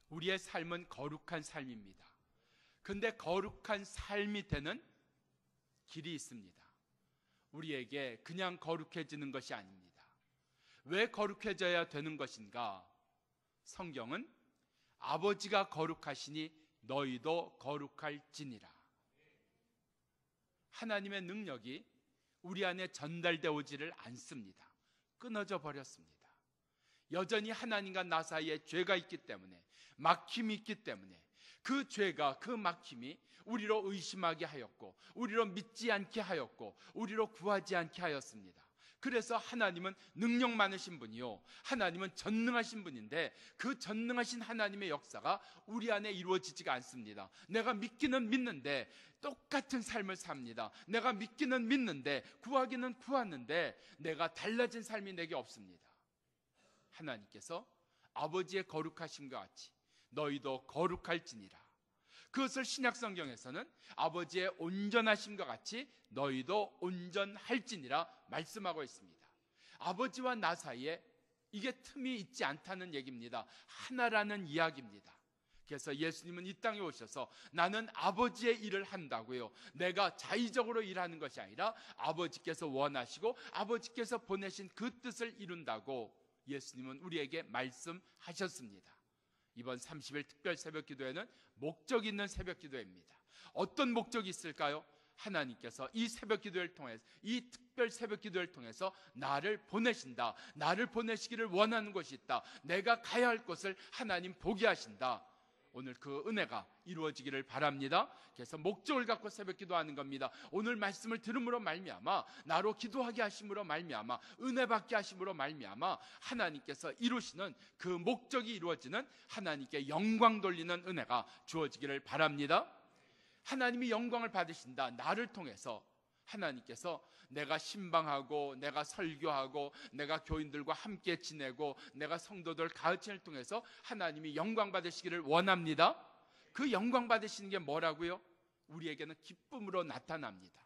우리의 삶은 거룩한 삶입니다. 근데 거룩한 삶이 되는 길이 있습니다. 우리에게 그냥 거룩해지는 것이 아닙니다. 왜 거룩해져야 되는 것인가? 성경은 아버지가 거룩하시니 너희도 거룩할지니라. 하나님의 능력이 우리 안에 전달되어 오지를 않습니다. 끊어져 버렸습니다. 여전히 하나님과 나 사이에 죄가 있기 때문에, 막힘이 있기 때문에 그 죄가, 그 막힘이 우리로 의심하게 하였고, 우리로 믿지 않게 하였고, 우리로 구하지 않게 하였습니다. 그래서 하나님은 능력 많으신 분이요, 하나님은 전능하신 분인데 그 전능하신 하나님의 역사가 우리 안에 이루어지지가 않습니다. 내가 믿기는 믿는데 똑같은 삶을 삽니다. 내가 믿기는 믿는데, 구하기는 구하는데 내가 달라진 삶이 내게 없습니다. 하나님께서 아버지의 거룩하심과 같이 너희도 거룩할지니라. 그것을 신약성경에서는 아버지의 온전하심과 같이 너희도 온전할지니라 말씀하고 있습니다. 아버지와 나 사이에 이게 틈이 있지 않다는 얘기입니다. 하나라는 이야기입니다. 그래서 예수님은 이 땅에 오셔서 나는 아버지의 일을 한다고요, 내가 자의적으로 일하는 것이 아니라 아버지께서 원하시고 아버지께서 보내신 그 뜻을 이룬다고 예수님은 우리에게 말씀하셨습니다. 이번 30일 특별 새벽 기도회는 목적 있는 새벽 기도회입니다. 어떤 목적이 있을까요? 하나님께서 이 새벽 기도회를 통해서, 이 특별 새벽 기도회를 통해서 나를 보내신다. 나를 보내시기를 원하는 것이 있다. 내가 가야 할 곳을 하나님 보게 하신다. 오늘 그 은혜가 이루어지기를 바랍니다. 그래서 목적을 갖고 새벽 기도하는 겁니다. 오늘 말씀을 들음으로 말미암아, 나로 기도하게 하심으로 말미암아, 은혜 받게 하심으로 말미암아 하나님께서 이루시는 그 목적이 이루어지는, 하나님께 영광 돌리는 은혜가 주어지기를 바랍니다. 하나님이 영광을 받으신다. 나를 통해서 하나님께서 내가 신방하고, 내가 설교하고, 내가 교인들과 함께 지내고, 내가 성도들 가르침을 통해서 하나님이 영광 받으시기를 원합니다. 그 영광 받으시는 게 뭐라고요? 우리에게는 기쁨으로 나타납니다.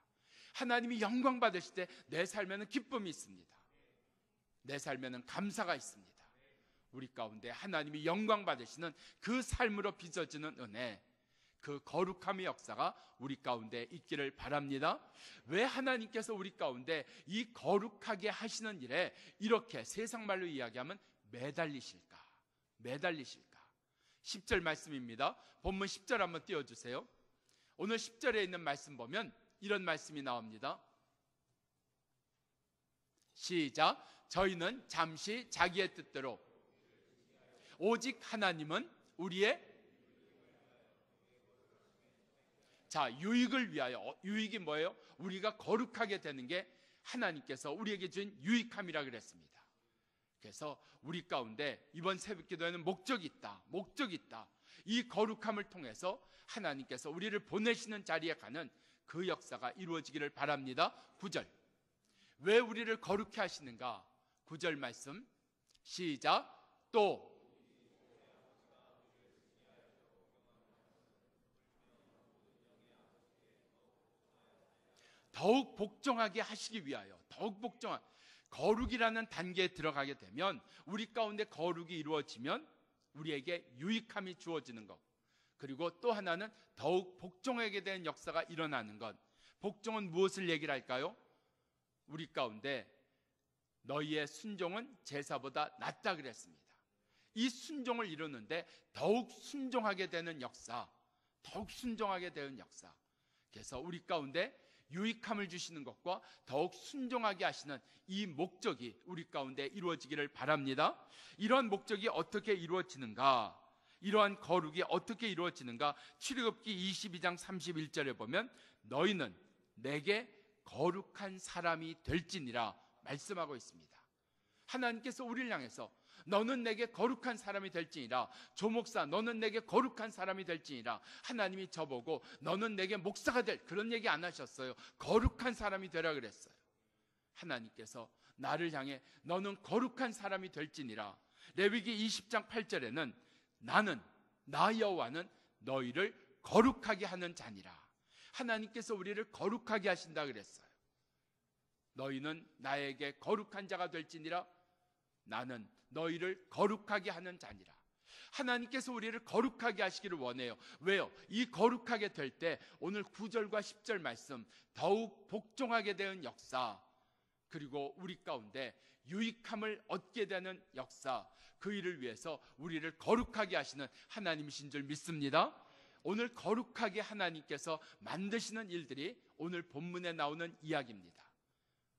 하나님이 영광 받으실 때 내 삶에는 기쁨이 있습니다. 내 삶에는 감사가 있습니다. 우리 가운데 하나님이 영광 받으시는 그 삶으로 빚어지는 은혜, 그 거룩함의 역사가 우리 가운데 있기를 바랍니다. 왜 하나님께서 우리 가운데 이 거룩하게 하시는 일에 이렇게 세상 말로 이야기하면 매달리실까? 10절 말씀입니다. 본문 10절 한번 띄워주세요. 오늘 10절에 있는 말씀 보면 이런 말씀이 나옵니다. 시작. 저희는 잠시 자기의 뜻대로, 오직 하나님은 우리의 유익을 위하여. 유익이 뭐예요? 우리가 거룩하게 되는 게 하나님께서 우리에게 준 유익함이라 그랬습니다. 그래서 우리 가운데 이번 새벽 기도에는 목적이 있다. 이 거룩함을 통해서 하나님께서 우리를 보내시는 자리에 가는 그 역사가 이루어지기를 바랍니다. 9절. 왜 우리를 거룩해 하시는가? 9절 말씀 시작. 또 더욱 복종하게 하시기 위하여. 거룩이라는 단계에 들어가게 되면, 우리 가운데 거룩이 이루어지면 우리에게 유익함이 주어지는 것, 그리고 또 하나는 더욱 복종하게 되는 역사가 일어나는 것. 복종은 무엇을 얘기를 할까요? 우리 가운데 너희의 순종은 제사보다 낫다 그랬습니다. 이 순종을 이루는데 더욱 순종하게 되는 역사, 그래서 우리 가운데 유익함을 주시는 것과 더욱 순종하게 하시는 이 목적이 우리 가운데 이루어지기를 바랍니다. 이러한 목적이 어떻게 이루어지는가? 이러한 거룩이 어떻게 이루어지는가? 출애굽기 22장 31절에 보면 너희는 내게 거룩한 사람이 될지니라 말씀하고 있습니다. 하나님께서 우리를 향해서 너는 내게 거룩한 사람이 될지니라. 조목사, 너는 내게 거룩한 사람이 될지니라. 하나님이 저보고 너는 내게 목사가 될, 그런 얘기 안 하셨어요. 거룩한 사람이 되라 그랬어요. 하나님께서 나를 향해 너는 거룩한 사람이 될지니라. 레위기 20장 8절에는 나는, 나 여호와는 너희를 거룩하게 하는 자니라. 하나님께서 우리를 거룩하게 하신다 그랬어요. 너희는 나에게 거룩한 자가 될지니라. 나는 너희를 거룩하게 하는 자니라. 하나님께서 우리를 거룩하게 하시기를 원해요. 왜요? 이 거룩하게 될 때 오늘 9절과 10절 말씀, 더욱 복종하게 되는 역사, 그리고 우리 가운데 유익함을 얻게 되는 역사, 그 일을 위해서 우리를 거룩하게 하시는 하나님이신 줄 믿습니다. 오늘 거룩하게 하나님께서 만드시는 일들이 오늘 본문에 나오는 이야기입니다.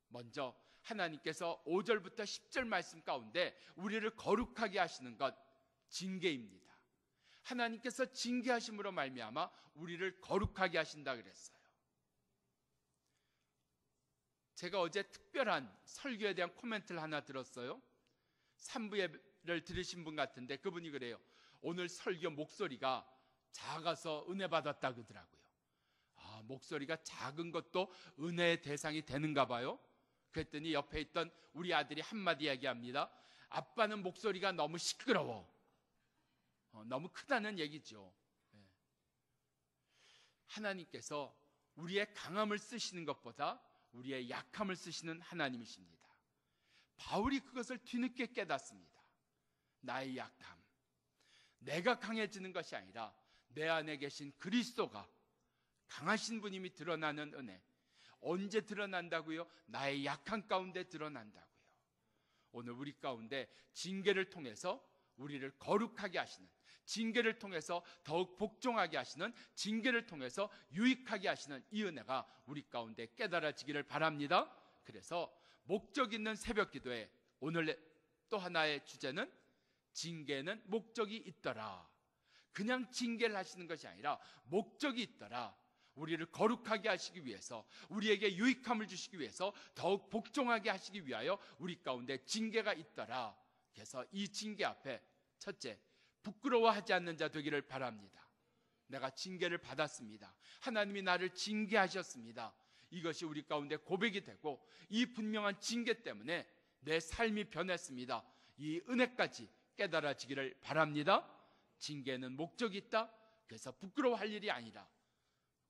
먼저 하나님께서 5절부터 10절 말씀 가운데 우리를 거룩하게 하시는 것, 징계입니다. 하나님께서 징계하심으로 말미암아 우리를 거룩하게 하신다 그랬어요. 제가 어제 특별한 설교에 대한 코멘트를 하나 들었어요. 3부 예배를 들으신 분 같은데 그분이 그래요. 오늘 설교 목소리가 작아서 은혜 받았다 그러더라고요. 목소리가 작은 것도 은혜의 대상이 되는가 봐요. 그랬더니 옆에 있던 우리 아들이 한마디 얘기합니다. 아빠는 목소리가 너무 시끄러워. 너무 크다는 얘기죠. 하나님께서 우리의 강함을 쓰시는 것보다 우리의 약함을 쓰시는 하나님이십니다. 바울이 그것을 뒤늦게 깨닫습니다. 나의 약함, 내가 강해지는 것이 아니라 내 안에 계신 그리스도가 강하신 분임이 드러나는 은혜. 언제 드러난다고요? 나의 약함 가운데 드러난다고요. 오늘 우리 가운데 징계를 통해서 우리를 거룩하게 하시는, 징계를 통해서 더욱 복종하게 하시는, 징계를 통해서 유익하게 하시는 이 은혜가 우리 가운데 깨달아지기를 바랍니다. 그래서 목적 있는 새벽 기도에 오늘 또 하나의 주제는 징계는 목적이 있더라. 그냥 징계를 하시는 것이 아니라 목적이 있더라. 우리를 거룩하게 하시기 위해서, 우리에게 유익함을 주시기 위해서, 더욱 복종하게 하시기 위하여 우리 가운데 징계가 있더라. 그래서 이 징계 앞에 첫째, 부끄러워하지 않는 자 되기를 바랍니다. 내가 징계를 받았습니다. 하나님이 나를 징계하셨습니다. 이것이 우리 가운데 고백이 되고 이 분명한 징계 때문에 내 삶이 변했습니다. 이 은혜까지 깨달아지기를 바랍니다. 징계는 목적이 있다. 그래서 부끄러워할 일이 아니라,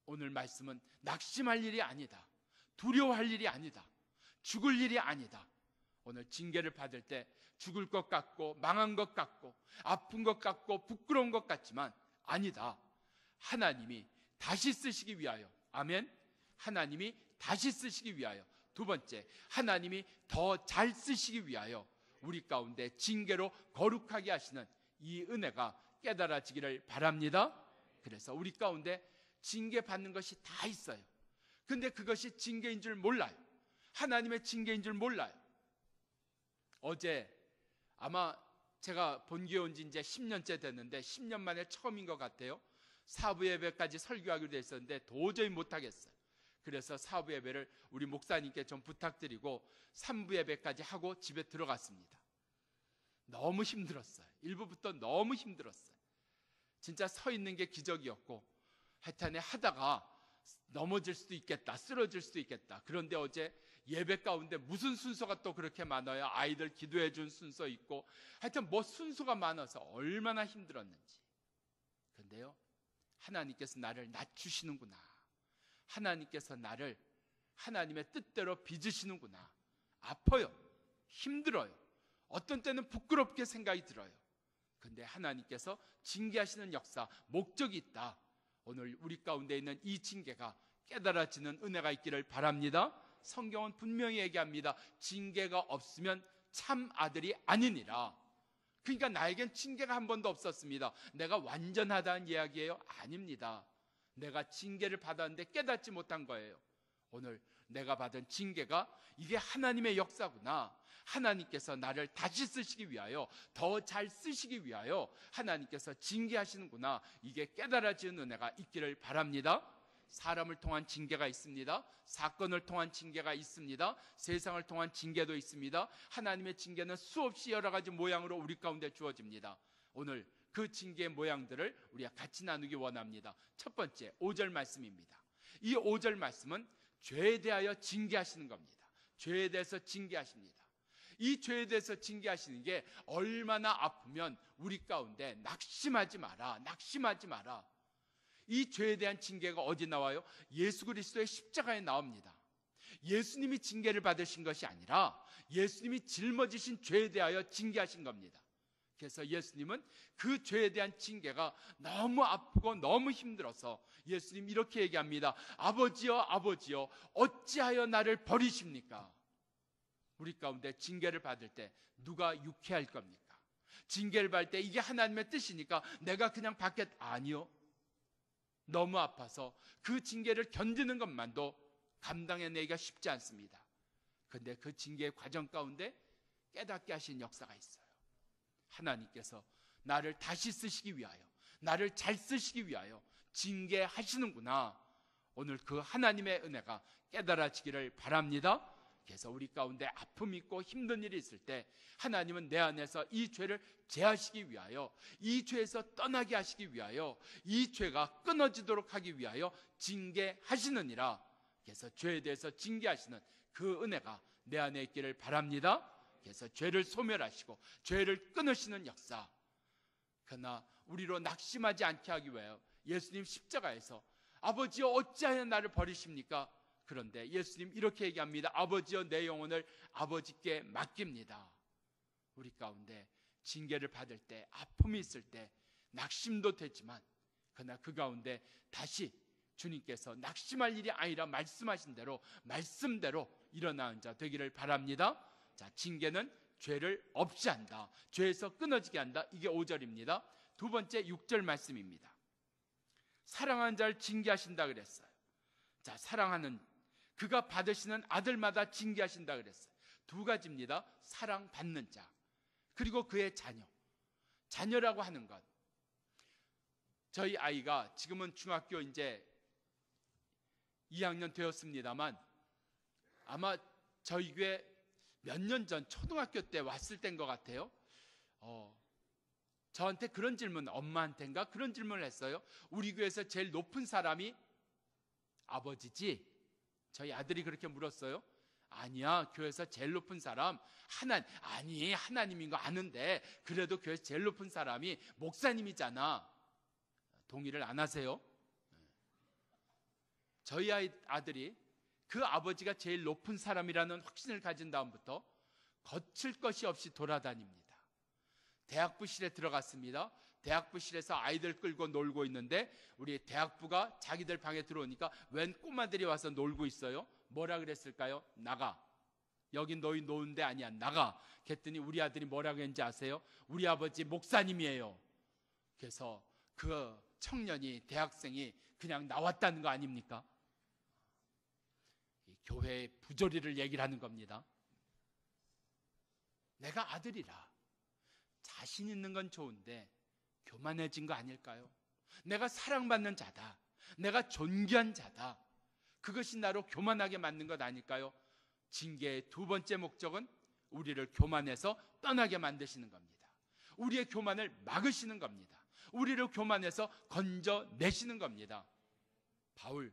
오늘 말씀은 낙심할 일이 아니다. 두려워할 일이 아니다. 죽을 일이 아니다. 오늘 징계를 받을 때 죽을 것 같고 망한 것 같고 아픈 것 같고 부끄러운 것 같지만 아니다. 하나님이 다시 쓰시기 위하여, 아멘. 하나님이 다시 쓰시기 위하여, 두 번째, 하나님이 더 잘 쓰시기 위하여 우리 가운데 징계로 거룩하게 하시는 이 은혜가 깨달아지기를 바랍니다. 그래서 우리 가운데 징계 받는 것이 다 있어요. 근데 그것이 징계인 줄 몰라요. 하나님의 징계인 줄 몰라요. 어제 아마 제가 본교회 온 지 이제 10년째 됐는데 10년 만에 처음인 것 같아요. 사부 예배까지 설교하기로 됐었는데 도저히 못하겠어요. 그래서 사부 예배를 우리 목사님께 좀 부탁드리고 3부 예배까지 하고 집에 들어갔습니다. 너무 힘들었어요. 1부부터 너무 힘들었어요. 진짜 서 있는 게 기적이었고, 하여튼 하다가 넘어질 수도 있겠다, 쓰러질 수도 있겠다. 그런데 어제 예배 가운데 무슨 순서가 또 그렇게 많아요. 아이들 기도해 준 순서 있고, 하여튼 뭐 순서가 많아서 얼마나 힘들었는지. 그런데요, 하나님께서 나를 낮추시는구나. 하나님께서 나를 하나님의 뜻대로 빚으시는구나. 아파요. 힘들어요. 어떤 때는 부끄럽게 생각이 들어요. 그런데 하나님께서 징계하시는 역사, 목적이 있다. 오늘 우리 가운데 있는 이 징계가 깨달아지는 은혜가 있기를 바랍니다. 성경은 분명히 얘기합니다. 징계가 없으면 참 아들이 아니니라. 그러니까 나에겐 징계가 한 번도 없었습니다. 내가 완전하다는 이야기예요? 아닙니다. 내가 징계를 받았는데 깨닫지 못한 거예요. 오늘 내가 받은 징계가 이게 하나님의 역사구나. 하나님께서 나를 다시 쓰시기 위하여, 더 잘 쓰시기 위하여 하나님께서 징계하시는구나. 이게 깨달아지는 은혜가 있기를 바랍니다. 사람을 통한 징계가 있습니다. 사건을 통한 징계가 있습니다. 세상을 통한 징계도 있습니다. 하나님의 징계는 수없이 여러 가지 모양으로 우리 가운데 주어집니다. 오늘 그 징계의 모양들을 우리가 같이 나누기 원합니다. 첫 번째, 5절 말씀입니다. 이 5절 말씀은 죄에 대하여 징계하시는 겁니다. 죄에 대해서 징계하십니다. 이 죄에 대해서 징계하시는 게 얼마나 아프면 우리 가운데 낙심하지 마라, 낙심하지 마라. 이 죄에 대한 징계가 어디 나와요? 예수 그리스도의 십자가에 나옵니다. 예수님이 징계를 받으신 것이 아니라 예수님이 짊어지신 죄에 대하여 징계하신 겁니다. 그래서 예수님은 그 죄에 대한 징계가 너무 아프고 너무 힘들어서 예수님 이렇게 얘기합니다. 아버지여, 아버지여, 어찌하여 나를 버리십니까? 우리 가운데 징계를 받을 때 누가 유쾌할 겁니까? 징계를 받을 때 이게 하나님의 뜻이니까 내가 그냥 아니요. 너무 아파서 그 징계를 견디는 것만도 감당해내기가 쉽지 않습니다. 그런데 그 징계의 과정 가운데 깨닫게 하신 역사가 있어요. 하나님께서 나를 다시 쓰시기 위하여, 나를 잘 쓰시기 위하여 징계하시는구나. 오늘 그 하나님의 은혜가 깨달아지기를 바랍니다. 그래서 우리 가운데 아픔이 있고 힘든 일이 있을 때 하나님은 내 안에서 이 죄를 제하시기 위하여, 이 죄에서 떠나게 하시기 위하여, 이 죄가 끊어지도록 하기 위하여 징계하시느니라. 그래서 죄에 대해서 징계하시는 그 은혜가 내 안에 있기를 바랍니다. 그래서 죄를 소멸하시고 죄를 끊으시는 역사. 그러나 우리로 낙심하지 않게 하기 위하여 예수님 십자가에서 아버지여 어찌하여 나를 버리십니까? 그런데 예수님 이렇게 얘기합니다. 아버지여 내 영혼을 아버지께 맡깁니다. 우리 가운데 징계를 받을 때, 아픔이 있을 때 낙심도 되지만 그러나 그 가운데 다시 주님께서 낙심할 일이 아니라 말씀하신 대로, 말씀대로 일어나는 자 되기를 바랍니다. 자, 징계는 죄를 없이 한다, 죄에서 끊어지게 한다. 이게 5절입니다. 두 번째 6절 말씀입니다. 사랑하는 자를 징계하신다 그랬어요. 자, 사랑하는 그가 받으시는 아들마다 징계하신다 그랬어요. 두 가지입니다. 사랑받는 자, 그리고 그의 자녀. 자녀라고 하는 것, 저희 아이가 지금은 중학교 이제 2학년 되었습니다만 아마 저희 교회 몇 년 전 초등학교 때 왔을 때인 것 같아요. 저한테 그런 질문, 엄마한테인가 그런 질문을 했어요. 우리 교회에서 제일 높은 사람이 아버지지? 저희 아들이 그렇게 물었어요. 아니야, 교회에서 제일 높은 사람 하나님인 거 아는데 그래도 교회에서 제일 높은 사람이 목사님이잖아. 동의를 안 하세요? 저희 아들이 그 아버지가 제일 높은 사람이라는 확신을 가진 다음부터 거칠 것이 없이 돌아다닙니다. 대학부실에 들어갔습니다. 대학부실에서 아이들 끌고 놀고 있는데 우리 대학부가 자기들 방에 들어오니까 웬 꼬마들이 와서 놀고 있어요. 뭐라 그랬을까요? 나가. 여긴 너희 노는 데 아니야. 나가. 그랬더니 우리 아들이 뭐라고 했는지 아세요? 우리 아버지 목사님이에요. 그래서 그 청년이, 대학생이 그냥 나왔다는 거 아닙니까? 교회의 부조리를 얘기를 하는 겁니다. 내가 아들이라 자신 있는 건 좋은데 교만해진 거 아닐까요? 내가 사랑받는 자다, 내가 존귀한 자다, 그것이 나로 교만하게 만든 것 아닐까요? 징계의 두 번째 목적은 우리를 교만해서 떠나게 만드시는 겁니다. 우리의 교만을 막으시는 겁니다. 우리를 교만해서 건져내시는 겁니다. 바울,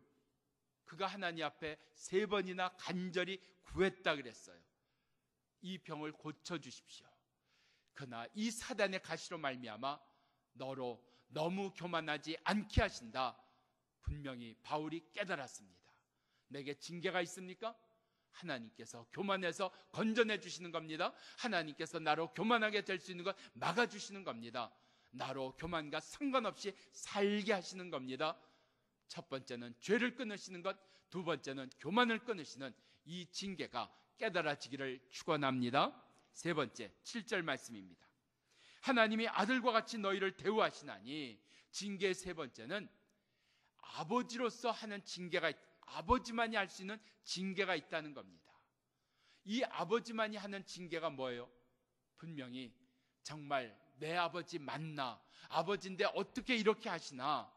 그가 하나님 앞에 3번이나 간절히 구했다 그랬어요. 이 병을 고쳐주십시오. 그러나 이 사단의 가시로 말미암아 너로 너무 교만하지 않게 하신다. 분명히 바울이 깨달았습니다. 내게 징계가 있습니까? 하나님께서 교만해서 건져내 주시는 겁니다. 하나님께서 나로 교만하게 될 수 있는 것 막아주시는 겁니다. 나로 교만과 상관없이 살게 하시는 겁니다. 첫 번째는 죄를 끊으시는 것, 두 번째는 교만을 끊으시는 이 징계가 깨달아지기를 축원합니다. 세 번째 7절 말씀입니다. 하나님이 아들과 같이 너희를 대우하시나니, 징계의 세 번째는 아버지로서 하는 징계가, 아버지만이 할 수 있는 징계가 있다는 겁니다. 이 아버지만이 하는 징계가 뭐예요? 분명히 정말 내 아버지 맞나? 아버지인데 어떻게 이렇게 하시나?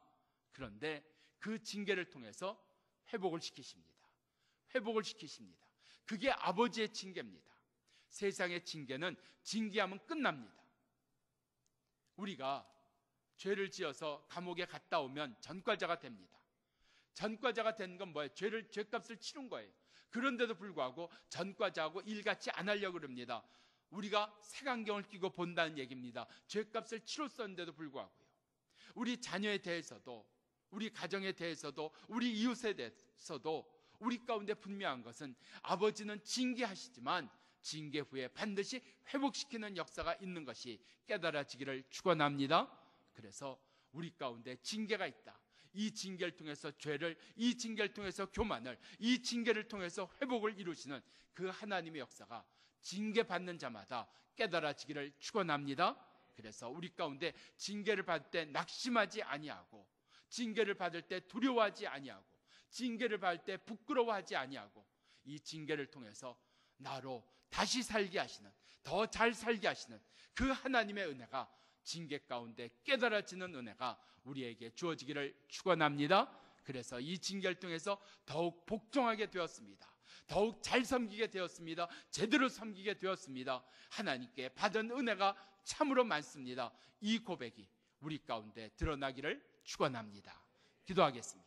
그런데 그 징계를 통해서 회복을 시키십니다. 회복을 시키십니다. 그게 아버지의 징계입니다. 세상의 징계는 징계하면 끝납니다. 우리가 죄를 지어서 감옥에 갔다 오면 전과자가 됩니다. 전과자가 되는 건 뭐예요? 죄값을 치른 거예요. 그런데도 불구하고 전과자하고 일같이 안 하려고 그럽니다. 우리가 색안경을 끼고 본다는 얘기입니다. 죄값을 치렀었는데도 불구하고요. 우리 자녀에 대해서도, 우리 가정에 대해서도, 우리 이웃에 대해서도 우리 가운데 분명한 것은 아버지는 징계하시지만 징계 후에 반드시 회복시키는 역사가 있는 것이 깨달아지기를 축원합니다. 그래서 우리 가운데 징계가 있다. 이 징계를 통해서 죄를, 이 징계를 통해서 교만을, 이 징계를 통해서 회복을 이루시는 그 하나님의 역사가 징계받는 자마다 깨달아지기를 축원합니다. 그래서 우리 가운데 징계를 받을 때 낙심하지 아니하고, 징계를 받을 때 두려워하지 아니하고, 징계를 받을 때 부끄러워하지 아니하고, 이 징계를 통해서 나로 다시 살게 하시는, 더 잘 살게 하시는 그 하나님의 은혜가, 징계 가운데 깨달아지는 은혜가 우리에게 주어지기를 축원합니다. 그래서 이 징계를 통해서 더욱 복종하게 되었습니다. 더욱 잘 섬기게 되었습니다. 제대로 섬기게 되었습니다. 하나님께 받은 은혜가 참으로 많습니다. 이 고백이 우리 가운데 드러나기를 축원합니다. 기도하겠습니다.